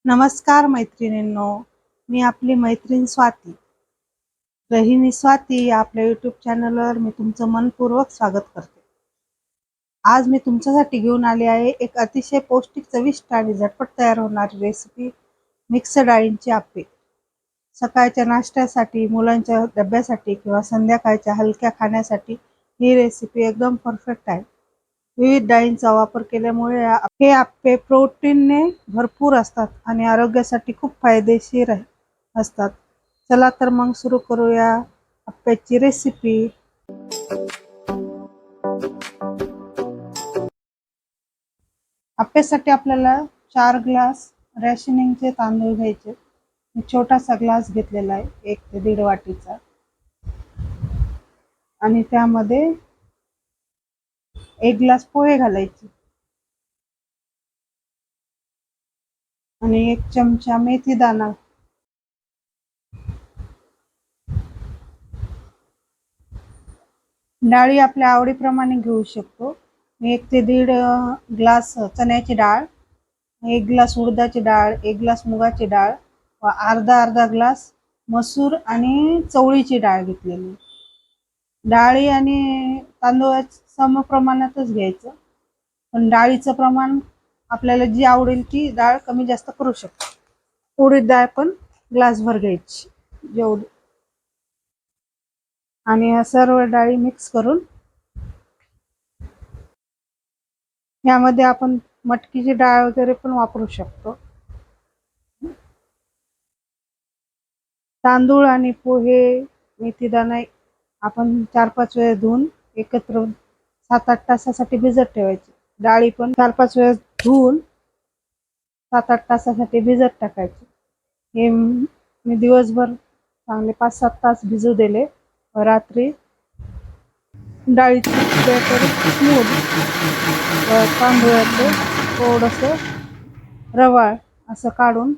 नमस्कार मैत्रिणींनो, मी आपली मैत्रीण स्वाती. गृहिणी स्वाती या आपल्या यूट्यूब चॅनलवर मी तुमचं मनपूर्वक स्वागत करते. आज मी तुमच्यासाठी घेऊन आले आहे एक अतिशय पौष्टिक, चविष्ट आणि झटपट तयार होणारी रेसिपी मिक्स डाळींची आप्पे. सकाळच्या नाश्त्यासाठी, मुलांच्या डब्यासाठी किंवा संध्याकाळच्या हलक्या खाण्यासाठी ही रेसिपी एकदम परफेक्ट आहे. विविध डाळींचा वापर केल्यामुळे हे आप्पे प्रोटीनने भरपूर असतात आणि आरोग्यासाठी खूप फायदेशीर असतात. चला तर मग सुरू करूया आप्याची रेसिपी. आप्यासाठी आपल्याला 4 ग्लास रॅशनिंगचे तांदूळ घ्यायचे. मी छोटासा ग्लास घेतलेला आहे, 1 ते 1.5 वाटीचा, आणि त्यामध्ये 1 ग्लास पोहे घालायचे आणि 1 चमचा मेथी दाणा. डाळी आपल्या आवडीप्रमाणे घेऊ शकतो. 1 ते 1.5 ग्लास चण्याची डाळ, 1 ग्लास उडदाची डाळ, 1 ग्लास मुगाची डाळ व अर्धा ग्लास मसूर आणि चवळीची डाळ घेतलेली. डाळी आणि तांदूळ समप्रमाणातच घ्यायचं, पण डाळीचं प्रमाण आपल्याला जी आवडेल ती डाळ कमी जास्त करू शकतो. उडीद डाळ पण ग्लासभर घ्यायची जेवढी, आणि सर्व डाळी मिक्स करून यामध्ये आपण मटकीची डाळ वगैरे पण वापरू शकतो. तांदूळ आणि पोहे, मेथी दाणा आपण 4-5 वेळा धुवून एकत्र 7-8 तासासाठी भिजत ठेवायचे. डाळी पण 4-5 वेळा धुवून 7-8 तासासाठी भिजत टाकायचे. हे मी दिवसभर चांगले 5-7 तास भिजू दिले व रात्री डाळीची बॅटर स्मूथ व तांदूळाचं थोडंसं रवाळ असं काढून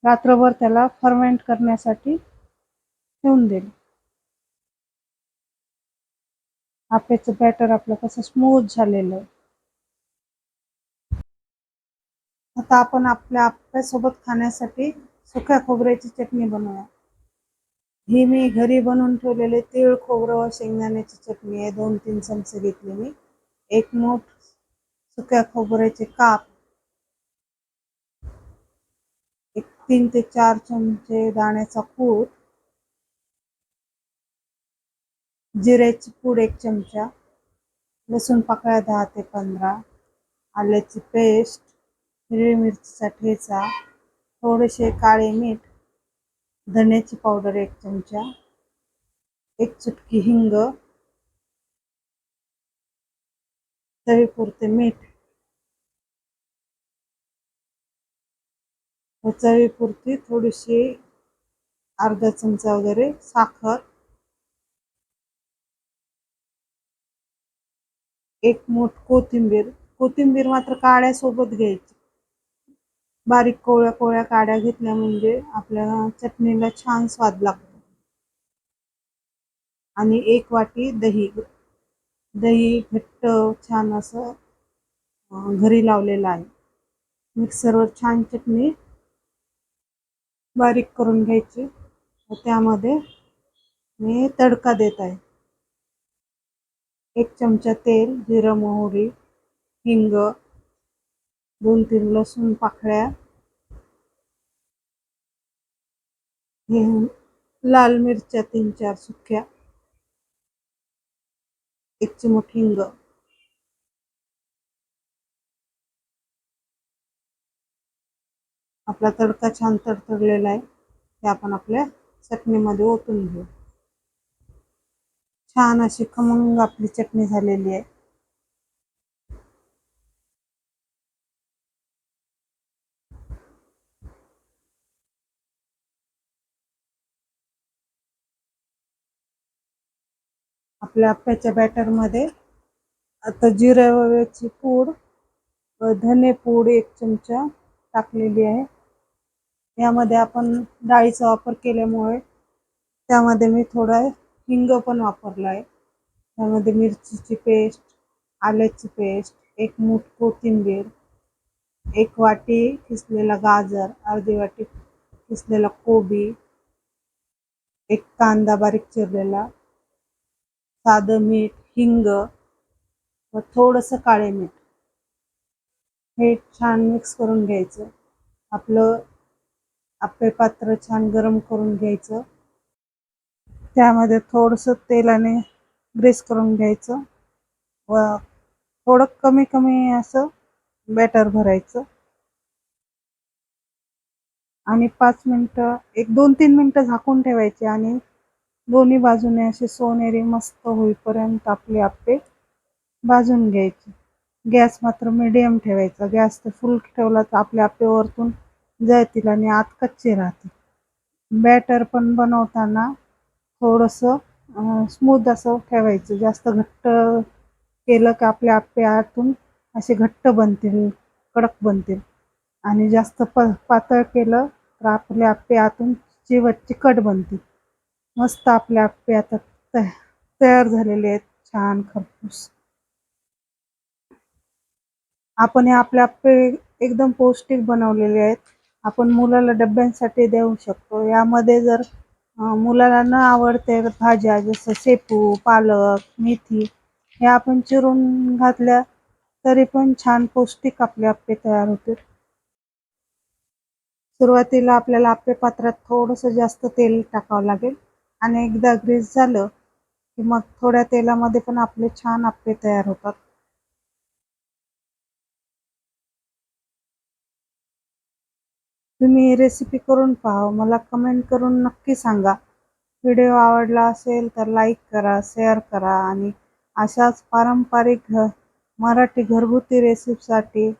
रात्रभर त्याला फर्मेंट करण्यासाठी ठेवून दिले. आप्याचं बॅटर आपलं कसं स्मूथ झालेलं आहे. आता आपण आपल्या आप्यासोबत खाण्यासाठी सुक्या खोबऱ्याची चटणी बनवूया. ही मी घरी बनवून ठेवलेले तीळ, खोबरं व शेंगदाण्याची चटणी आहे. 2-3 चमचे घेतले मी. 1 मूठ सुक्या खोबऱ्याचे काप, 3 ते 4 चमचे दाण्याचा कूट, जिऱ्याची पूड 1 चमचा, लसूण पाकळ्या 10 ते 15, आल्याची पेस्ट, हिरवी मिरचीचा ठेचा, थोडेसे काळे मीठ, धण्याची पावडर 1 चमचा, 1 चुटकी हिंग, चवीपुरते मीठ व चवीपुरती थोडीशी अर्धा चमचा वगैरे साखर, 1 मूठ कोथिंबीर मात्र काड्या सोबत घ्यायची. बारीक कोवळ्या काड्या घेतल्या म्हणजे आपल्या चटणीला छान स्वाद लागतो. आणि 1 वाटी दही घट्ट छान असं घरी लावलेलं आहे. मिक्सरवर छान चटणी बारीक करून घ्यायची व त्यामध्ये मी तडका देत आहे. 1 चमचा तेल, जिरं, मोहरी, हिंग, 2-3 लसूण पाकळ्या, लाल मिरच्या 3-4 सुक्या, 1 चिमूट हिंग. आपला तडका छान तडतडलेला आहे, ते आपण आपल्या चटणीमध्ये ओतून घेऊ. छान अशी खमंग आपली चटणी झालेली आहे. आपल्या आप्याच्या बॅटरमध्ये आता जिऱ्याची पूड व धने पूड 1 चमचा टाकलेली आहे. यामध्ये आपण डाळीचा वापर केल्यामुळे त्यामध्ये मी थोडा हिंग पण वापरला आहे. त्यामध्ये मिरचीची पेस्ट, आल्याची पेस्ट, 1 मूठ कोथिंबीर, 1 वाटी किसलेला गाजर, अर्धी वाटी किसलेला कोबी, 1 कांदा बारीक चिरलेला, साधं मीठ, हिंग व थोडंसं काळे मीठ हे छान मिक्स करून घ्यायचं. आपलं आप्पे पात्र छान गरम करून घ्यायचं. त्यामध्ये थोडंसं तेलाने ग्रीस करून घ्यायचं व थोडं कमी कमी असं बॅटर भरायचं आणि 5 मिनिटं 1-2-3 मिनिटं झाकून ठेवायचे आणि दोन्ही बाजूने असे सोनेरी मस्त होईपर्यंत आपले आप्पे भाजून घ्यायचे. गॅस मात्र मीडियम ठेवायचा. गॅस तर फुल ठेवला तर आपले आप्पे वरतून जळतील आणि आत कच्चे राहतील. बॅटर पण बनवताना थोडंसं स्मूथ असं ठेवायचं. जास्त घट्ट केलं की आपले आप्पे आतून असे घट्ट बनतील, कडक बनतील आणि जास्त पातळ केलं तर आपले आप्पे आतून चिकट बनतील. मस्त आपले आप्पे आता तयार झालेले आहेत, छान खरपूस. आपण हे आपले आप्पे एकदम पौष्टिक बनवलेले आहेत. आपण मुलाला डब्यांसाठी देऊ शकतो. यामध्ये जर मुलाला न आवडते भाज्या जसं शेपू, पालक, मेथी हे आपण चिरून घातल्या तरी पण छान पौष्टिक आपले आप्पे तयार होतील. सुरुवातीला आपल्याला आप्पे पात्रात थोडंसं जास्त तेल टाकावं लागेल आणि एकदा ग्रीस झालं की मग थोड्या तेलामध्ये पण आपले छान आप्पे तयार होतात. तुम्ही ही रेसिपी करून पहा. मला कमेंट करून नक्की सांगा. व्हिडिओ आवडला असेल तर लाईक करा, शेअर करा आणि अशाच पारंपरिक मराठी घरगुती रेसिपीसाठी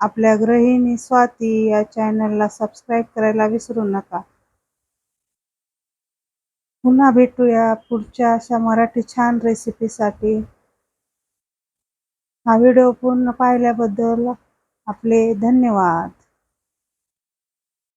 आपल्या गृहिणी स्वाती या चॅनलला सबस्क्राईब करायला विसरू नका. पुन्हा भेटूया पुढच्या अशा मराठी छान रेसिपीसाठी. हा व्हिडिओ पूर्ण पाहिल्याबद्दल आपले धन्यवाद.